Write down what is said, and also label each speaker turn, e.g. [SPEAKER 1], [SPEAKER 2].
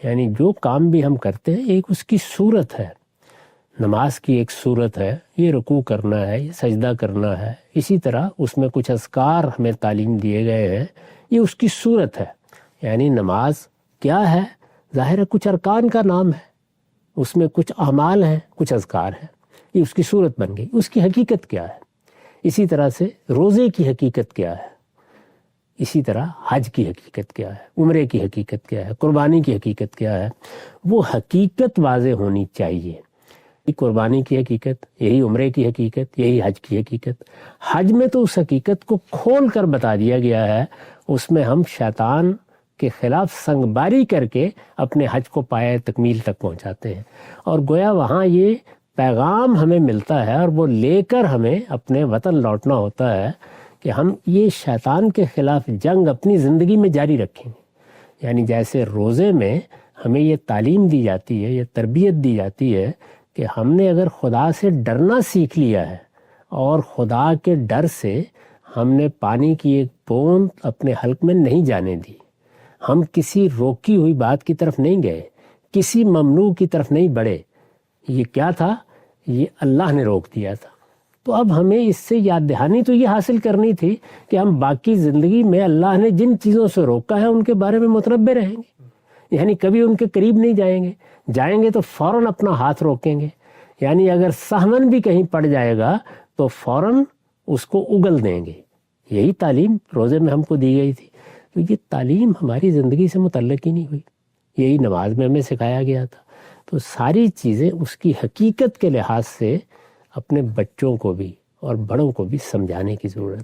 [SPEAKER 1] یعنی جو کام بھی ہم کرتے ہیں ایک اس کی صورت ہے. نماز کی ایک صورت ہے، یہ رکوع کرنا ہے، یہ سجدہ کرنا ہے. اسی طرح اس میں کچھ اذکار ہمیں تعلیم دیے گئے ہیں، یہ اس کی صورت ہے. یعنی نماز کیا ہے؟ ظاہر ہے کچھ ارکان کا نام ہے، اس میں کچھ اعمال ہیں، کچھ اذکار ہیں، یہ اس کی صورت بن گئی. اس کی حقیقت کیا ہے؟ اسی طرح سے روزے کی حقیقت کیا ہے؟ اسی طرح حج کی حقیقت کیا ہے؟ عمرے کی حقیقت کیا ہے؟ قربانی کی حقیقت کیا ہے؟ وہ حقیقت واضح ہونی چاہیے. قربانی کی حقیقت، یہی عمرے کی حقیقت، یہی حج کی حقیقت. حج میں تو اس حقیقت کو کھول کر بتا دیا گیا ہے، اس میں ہم شیطان کے خلاف سنگ باری کر کے اپنے حج کو پایہ تکمیل تک پہنچاتے ہیں. اور گویا وہاں یہ پیغام ہمیں ملتا ہے اور وہ لے کر ہمیں اپنے وطن لوٹنا ہوتا ہے کہ ہم یہ شیطان کے خلاف جنگ اپنی زندگی میں جاری رکھیں گے. یعنی جیسے روزے میں ہمیں یہ تعلیم دی جاتی ہے، یہ تربیت دی جاتی ہے کہ ہم نے اگر خدا سے ڈرنا سیکھ لیا ہے اور خدا کے ڈر سے ہم نے پانی کی ایک بوند اپنے حلق میں نہیں جانے دی، ہم کسی روکی ہوئی بات کی طرف نہیں گئے، کسی ممنوع کی طرف نہیں بڑھے. یہ کیا تھا؟ یہ اللہ نے روک دیا تھا. تو اب ہمیں اس سے یاد دہانی تو یہ حاصل کرنی تھی کہ ہم باقی زندگی میں اللہ نے جن چیزوں سے روکا ہے ان کے بارے میں متنبہ رہیں گے. یعنی کبھی ان کے قریب نہیں جائیں گے تو فوراً اپنا ہاتھ روکیں گے. یعنی اگر سہمن بھی کہیں پڑ جائے گا تو فوراً اس کو اگل دیں گے. یہی تعلیم روزے میں ہم کو دی گئی تھی. تو یہ تعلیم ہماری زندگی سے متعلق ہی نہیں ہوئی، یہی نماز میں ہمیں سکھایا گیا تھا. تو ساری چیزیں اس کی حقیقت کے لحاظ سے اپنے بچوں کو بھی اور بڑوں کو بھی سمجھانے کی ضرورت ہے.